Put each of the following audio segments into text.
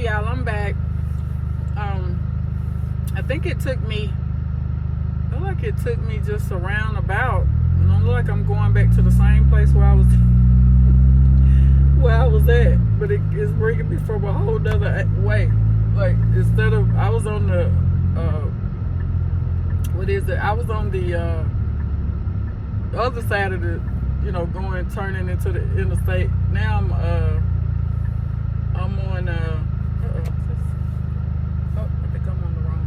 y'all, I'm back. I think it took me, I feel like it took me just around about, and I look like I'm going back to the same place where I was at, but it's bringing me from a whole nother way. Like, instead of, I was on the, I was on the other side of the, turning into the interstate. Now I'm on, I think I'm on the wrong,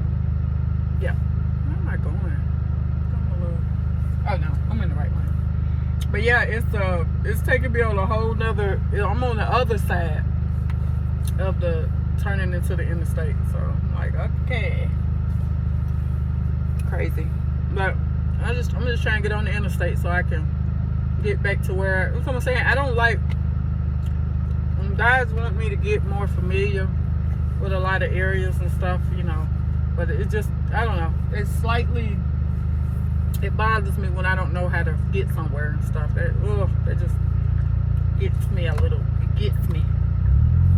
yeah, where am I going? Oh no, I'm in the right lane. But yeah, it's taking me on a whole nother, I'm on the other side of the turning into the interstate. So I'm like, okay. Crazy. But I'm just trying to get on the interstate so I can get back to where, that's what I'm saying. I don't like when guys want me to get more familiar with a lot of areas and stuff, but it just, I don't know, it's slightly, it bothers me when I don't know how to get somewhere and stuff. That just gets me a little, it gets me.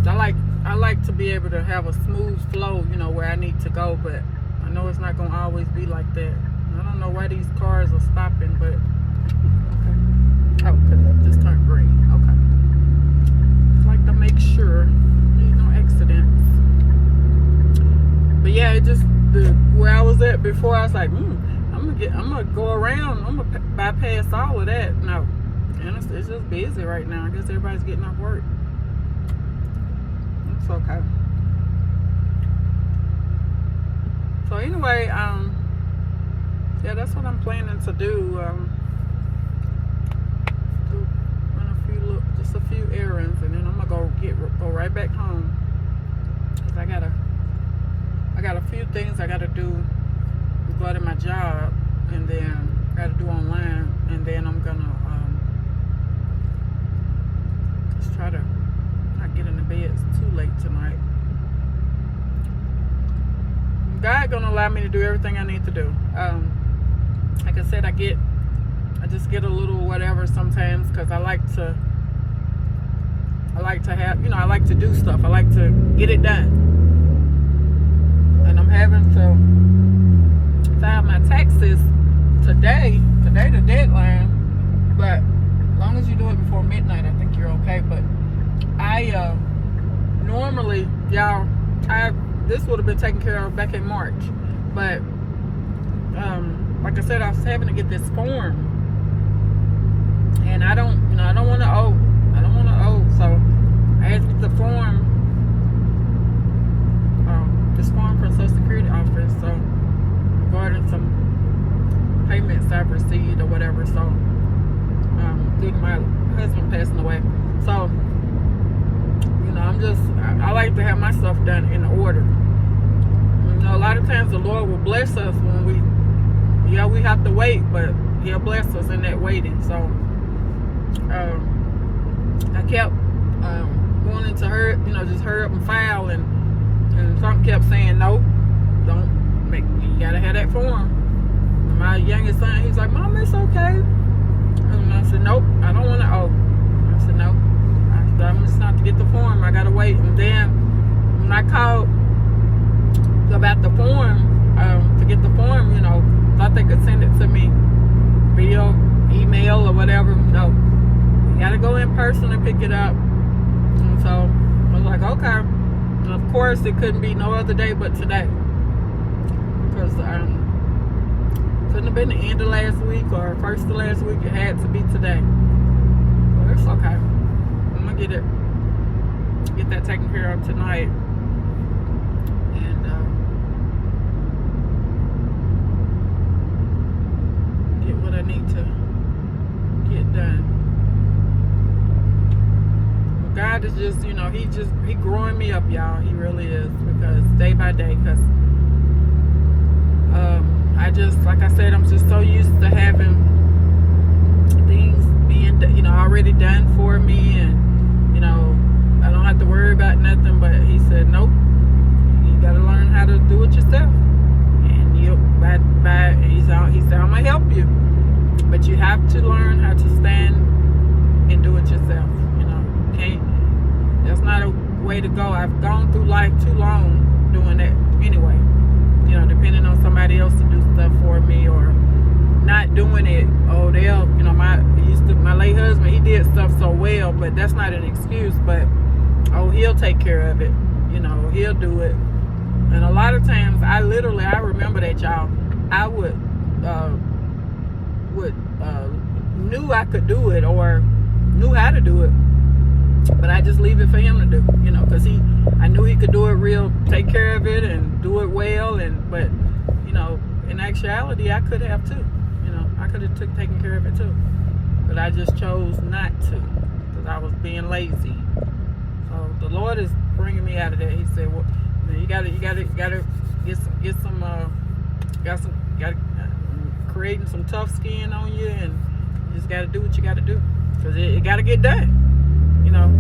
I like to be able to have a smooth flow, where I need to go, but I know it's not going to always be like that. I don't know why these cars are stopping, but okay. Oh, because it just turned green. Okay. Just like to make sure there's no accidents. But yeah, it just, where I was at before, I was like, I'm gonna go around. I'm gonna bypass all of that. No, and it's just busy right now. I guess everybody's getting off work. It's okay. So anyway, yeah, that's what I'm planning to do. Run just a few errands, and then I'm gonna go right back home. 'Cause I got a few things I gotta do regarding my job, and then gotta do online, and then I'm gonna just try to not get in the bed too late tonight. God gonna allow me to do everything I need to do. Like I said, I just get a little whatever sometimes, because I like to have, I like to do stuff. I like to get it done. And I'm having to file my taxes today the deadline, but as long as you do it before midnight, I think you're okay. But I normally, y'all, this would have been taken care of back in March, but like I said, I was having to get this form, and I don't want to owe. So I had to get the form, this form from Social Security office, so regarding some payments I've received or whatever. So due to my husband passing away, so I like to have my stuff done in order. A lot of times the Lord will bless us when we have to wait, but He'll bless us in that waiting. So I kept wanting to just hurry up and file, and something kept saying, no, you gotta have that form. And my youngest son, he's like, Mom, it's okay. And I said, nope, I don't want to owe. I said, no, I'm just not to get the form. I gotta wait. And then when I called about the form, to get the form, thought they could send it to me via email or whatever. No, you gotta go in person and pick it up. And so I was like, okay. And of course, it couldn't be no other day but today, because couldn't have been the end of last week or first of last week. It had to be today. So it's okay. I'm gonna get that taken care of tonight, and get what I need to get done. God is just, he growing me up, y'all. He really is, because day by day, because I just, like I said, I'm just so used to having things being, already done for me, and I don't have to worry about nothing. But He said, nope, you got to learn how to do it yourself, and He said, I'm gonna help you, but you have to learn how to stand and do it yourself. That's not a way to go. I've gone through life too long doing that anyway. You know, depending on somebody else to do stuff for me or not doing it. Oh, they'll, you know, my late husband, he did stuff so well, but that's not an excuse. But oh, he'll take care of it. You know, he'll do it. And a lot of times, I remember that, y'all. I would knew I could do it or knew how to do it, but I just leave it for him to do, you know, because I knew he could do it take care of it and do it well, but you know, in actuality, I could have too, you know, I could have taken care of it too, but I just chose not to because I was being lazy. So the Lord is bringing me out of that. He said, well, you gotta creating some tough skin on you, and you just gotta do what you gotta do, because it gotta get done. You know,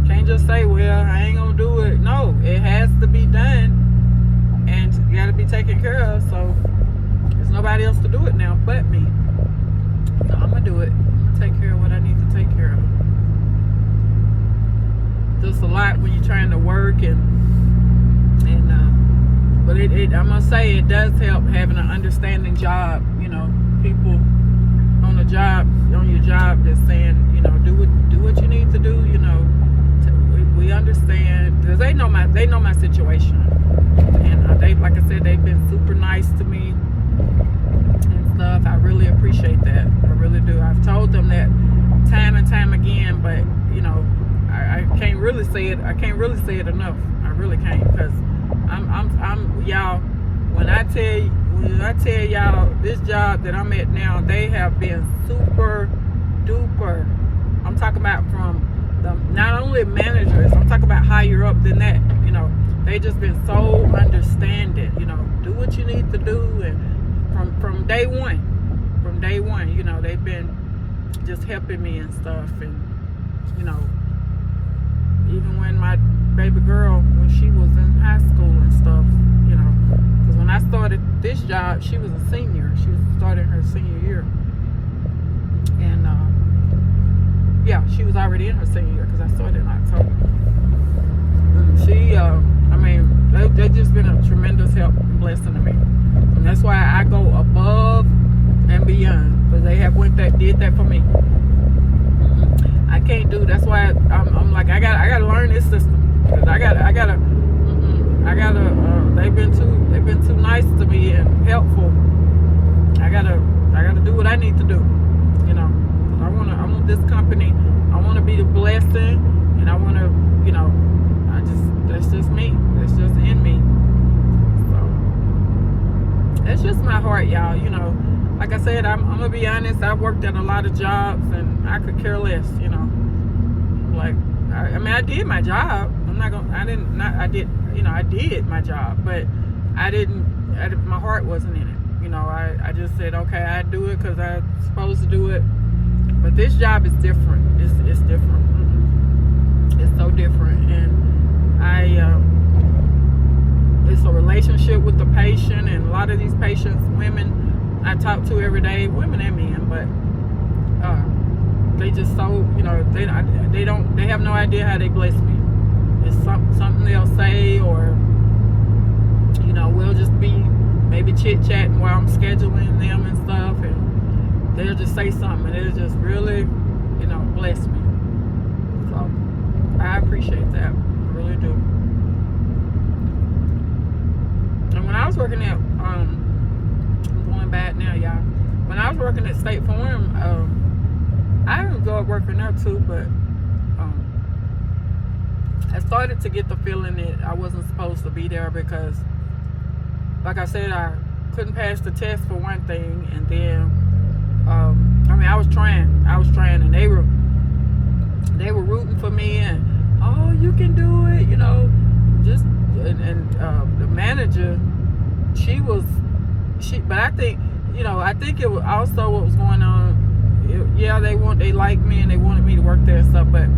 can't just say, well, I ain't gonna do it. No, it has to be done, and you gotta be taken care of. So there's nobody else to do it now but me. So I'm gonna do it. I'm gonna take care of what I need to take care of. Just a lot when you're trying to work but I must say, it does help having an understanding job. You know, people on your job that's saying, you know, do what you need to do. You know, we understand, because they know my situation, and they, like I said, they've been super nice to me and stuff. I really appreciate that. I really do. I've told them that time and time again, but you know, I can't really say it. I can't really say it enough. I really can't, because I'm y'all. When I tell y'all this job that I'm at now, they have been super duper. I'm talking about from not only managers. I'm talking about higher up than that. You know, they just been so understanding. You know, do what you need to do, and from day one, you know, they've been just helping me and stuff, and you know, even when my baby girl, when she was in high school and stuff, you know, because when I started this job, she was a senior. She was starting her senior year, and yeah, she was already in her senior year because I started in October. And she, I mean, they just been a tremendous help and blessing to me, and that's why I go above and beyond, because they have did that for me. I can't do. That's why I'm like, I gotta learn this system, because I gotta. They've been too nice to me and helpful. I gotta do what I need to do. You know, I want this company. I want to be the blessing, and I want to, you know, that's just me. That's just in me. So that's just my heart, y'all. You know, like I said, I'm gonna be honest. I've worked at a lot of jobs, and I could care less. You know, like I mean, I did my job. I did my job, but my heart wasn't in it. You know, I just said, okay, I do it because I'm supposed to do it. But this job is different. It's different. It's so different. And it's a relationship with the patient, and a lot of these patients, women I talk to every day, women and men, but they just so, you know, they have no idea how they bless me. It's something they'll say, or you know, we'll just be maybe chit-chatting while I'm scheduling them and stuff, and they'll just say something, and it'll just really, you know, bless me. So I appreciate that. I really do. And when I was working at I'm going back now, y'all. When I was working at State Farm, I enjoyed working there too, but I started to get the feeling that I wasn't supposed to be there, because like I said, I couldn't pass the test for one thing, and then I mean, I was trying, and they were rooting for me, and oh, you can do it, you know, just and the manager, but I think, you know, I think it was also what was going on. Yeah, they liked me and they wanted me to work there and stuff, but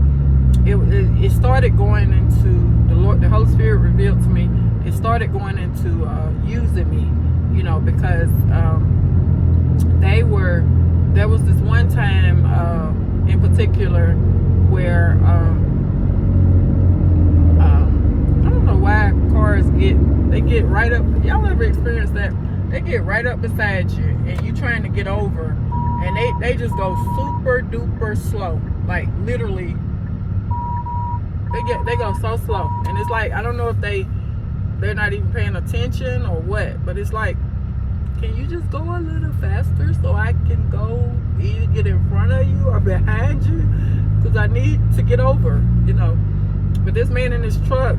it started going into the Holy Spirit revealed to me. It started going into using me, you know, because there was this one time in particular where they get right up. Y'all ever experienced that? They get right up beside you, and you trying to get over, and they just go super duper slow. Like literally, they go so slow, and it's like I don't know if they're not even paying attention or what, but it's like, can you just go a little faster so I can go either get in front of you or behind you? Because I need to get over, you know. But this man in his truck,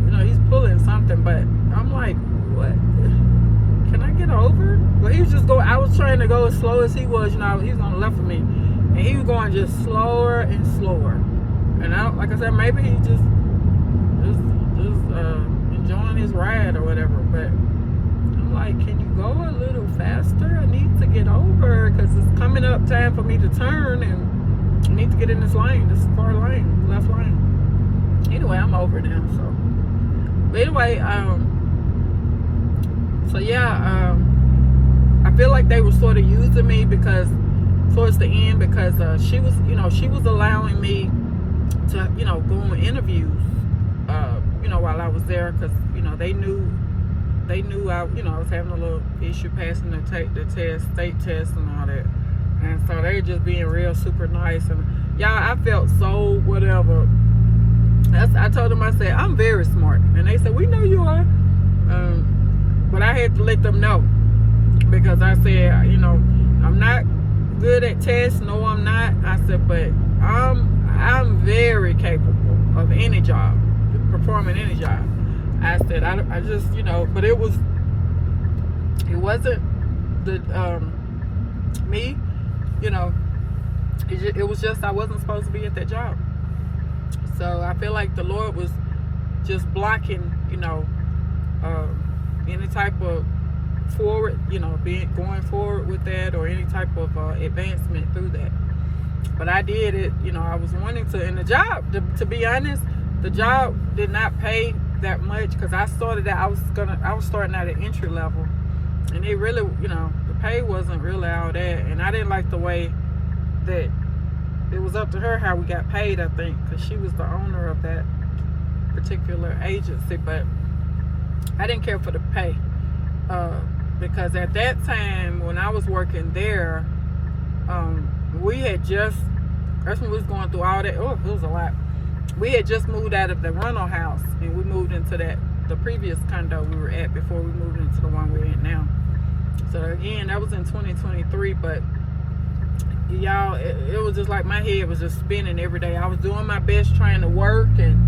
you know, he's pulling something, but I'm like, what? Can I get over? Well, he was just going, I was trying to go as slow as he was, you know, he was on the left of me. And he was going just slower and slower. And like I said, maybe he just enjoying his ride or whatever, but I'm like, can you go a little faster? I need to get over because it's coming up time for me to turn, and I need to get in this lane, this far lane, left lane. Anyway, I'm over now. So, but anyway, so yeah, I feel like they were sort of using me because towards the end, because she was allowing me to, you know, go on interviews, you know, while I was there, because, you know, they knew I, you know, I was having a little issue passing the state test and all that. And so they were just being real super nice. And y'all, I felt so whatever. I told them, I said, I'm very smart. And they said, we know you are. But I had to let them know, because I said, you know, I'm not good at tests. No, I'm not. I said, but I'm very capable of any job, performing any job. I said, I just, you know, but it wasn't the me, you know, it was just I wasn't supposed to be at that job. So I feel like the Lord was just blocking, you know, any type of forward, you know, going forward with that, or any type of advancement through that. But I did it, you know, I was wanting to. And the job, to be honest, the job did not pay that much, because I started out, I was starting out at entry level, and it really, you know, the pay wasn't really all that, and I didn't like the way that it was up to her how we got paid, I think, because she was the owner of that particular agency. But I didn't care for the pay, because at that time when I was working there, we had just, that's when we was going through all that. Oh, it was a lot. We had just moved out of the rental house, and we moved into the previous condo we were at before we moved into the one we're in now. So again, that was in 2023, but y'all, it was just like my head was just spinning every day. I was doing my best trying to work and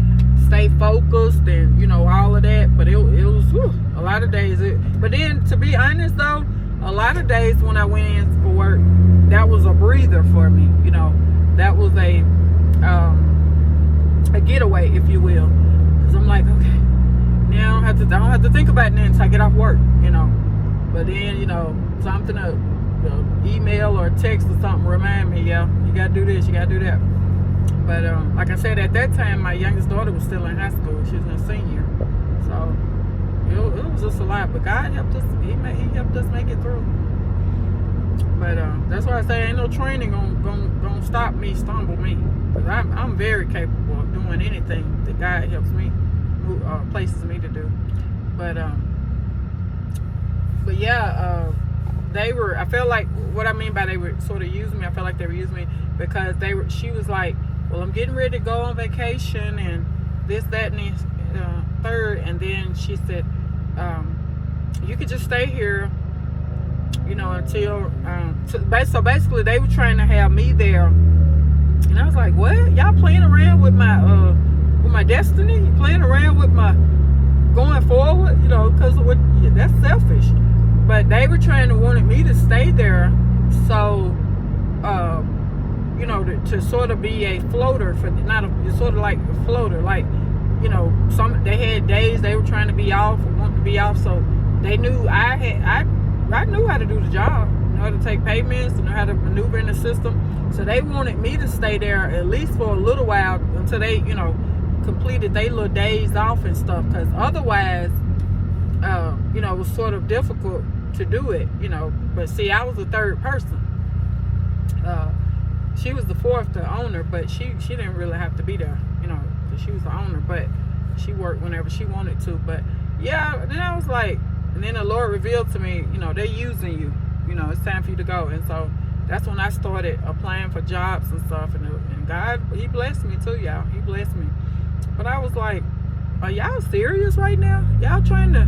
stay focused and, you know, all of that, but it was a lot of days. But then, to be honest though, a lot of days when I went in for work, that was a breather for me, you know. That was a getaway, if you will, because I'm like, okay, now I don't have to think about it until I get off work, you know. But then, you know, something the email or text or something remind me, yeah, you gotta do this, you gotta do that. But like I said, at that time my youngest daughter was still in high school. She was a senior, so it was just a lot. But God helped us. He helped us make it through. But that's why I say ain't no training gonna stop me, stumble me, because I'm very capable of doing anything that God helps me, places me to do. But yeah, they were, I felt like, what I mean by they were sort of using me, I felt like they were using me because she was like, well, I'm getting ready to go on vacation and this, that, and the third. And then she said, you could just stay here, you know, until, so basically they were trying to have me there. And I was like, what? Y'all playing around with my destiny? You playing around with my going forward? You know, because that's selfish. But they were wanted me to stay there, so you know, to sort of be a floater for sort of like a floater, like, you know, they had days they were trying to be off or wanted to be off, so they knew I knew how to do the job, know how to take payments, know how to maneuver in the system. So they wanted me to stay there at least for a little while until they, you know, completed their little days off and stuff, because otherwise, you know, it was sort of difficult to do it, you know. But see, I was the third person. She was the fourth, the owner, but she didn't really have to be there, you know, because she was the owner. But she worked whenever she wanted to. But yeah, then I was like, and then the Lord revealed to me, they're using you. It's time for you to go. And so that's when I started applying for jobs and stuff. And God, He blessed me too, y'all. He blessed me. But I was like, are y'all serious right now? Y'all trying to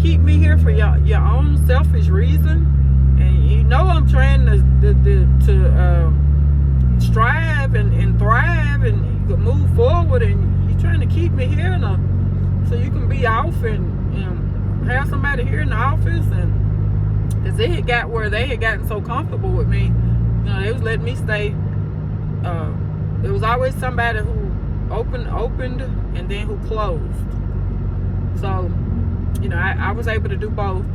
keep me here for your own selfish reason? And I'm trying to strive and thrive and move forward, and you're trying to keep me here so you can be off and have somebody here in the office. And because they had got where they had gotten so comfortable with me, they was letting me stay. There was always somebody who opened and then who closed. So I was able to do both.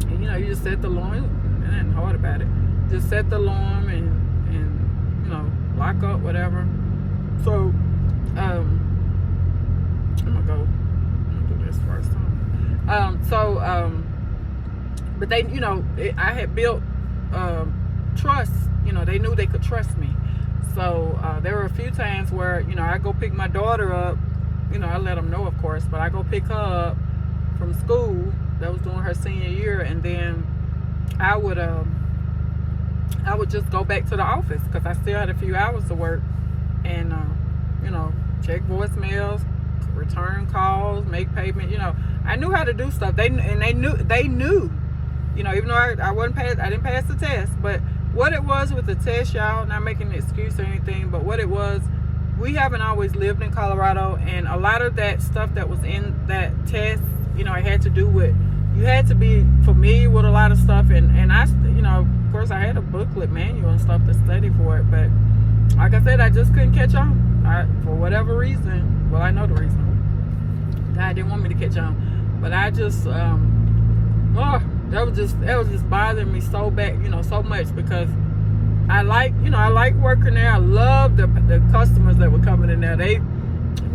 And you just set the alarm. It ain't hard about it. Just set the alarm and lock up, whatever. So I'm gonna do this first time. But they, I had built trust. They knew they could trust me. So there were a few times where I go pick my daughter up. I let them know, of course, but I go pick her up from school. That was during her senior year, and then I would just go back to the office because I still had a few hours to work, and check voicemails, return calls, make payment. I knew how to do stuff. They knew. Even though I didn't pass the test, but what it was with the test, y'all, not making an excuse or anything, but what it was, we haven't always lived in Colorado, and a lot of that stuff that was in that test, it had to do with, you had to be familiar with a lot of stuff, and I, of course, I had a booklet manual and stuff to study for it, but like I said, I just couldn't catch on. For whatever reason, well, I know the reason. God didn't want me to catch on, but I just, that was just bothering me so bad, so much, because I like working there. I love the customers that were coming in there. They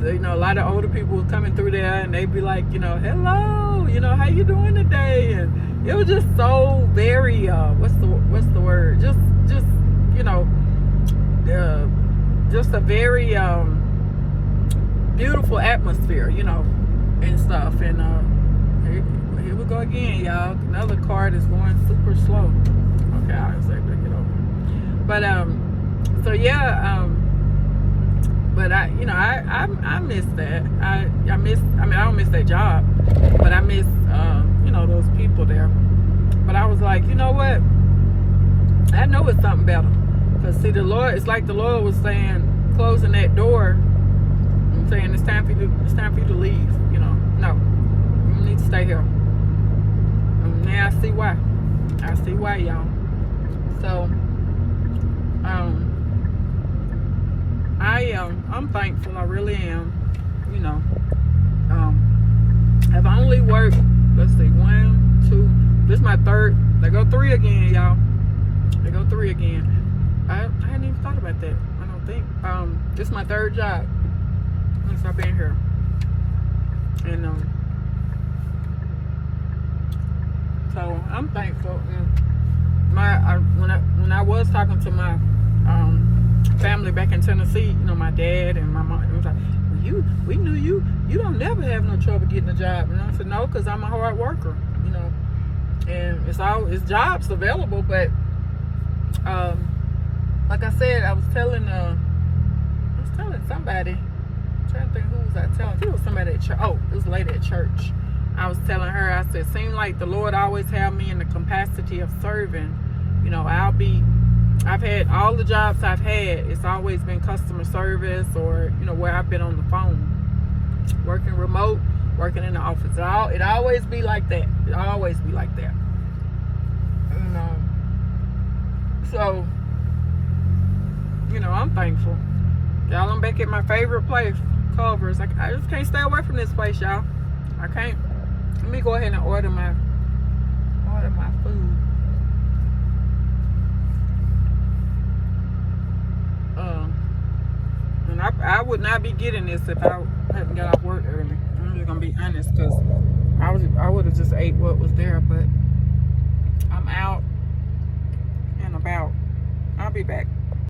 a lot of older people were coming through there, and they'd be like, hello, how you doing today? And it was just so very, what's the word? Just a very beautiful atmosphere, and stuff. And here we go again, y'all. Another car that's going super slow. Okay, I was able to get over. But so yeah, but I miss that. I don't miss that job, but I miss those people there. But I was like, you know what? I know it's something better. Cause see, the Lord, it's like the Lord was saying, closing that door and saying it's time for you to leave. No, you need to stay here. And now I see why. I see why, y'all. So I'm thankful. I really am. I've only worked, let's see, 1, 2, this is my third. They go 3 again, y'all. They go 3 again. I hadn't even thought about that. I don't think. This is my third job since I've been here. And so I'm thankful. When I was talking to my family back in Tennessee, my dad and my mom, it was like, we knew you don't never have no trouble getting a job. And I said, no, because I'm a hard worker, and it's jobs available. But like I said, I was telling somebody, I'm trying to think who was I telling. I think it was somebody at church. Oh, it was a lady at church. I was telling her, I said, seemed like the Lord always had me in the capacity of serving. I've had all the jobs I've had, it's always been customer service, or where I've been on the phone, working remote, working in the office. It always be like that. It always be like that. So I'm thankful. Y'all, I'm back at my favorite place, Culver's. I just can't stay away from this place, y'all. I can't. Let me go ahead and order my food. And I would not be getting this if I hadn't got off work early. I'm just gonna be honest, because I would have just ate what was there. But I'm out and about. I'll be back.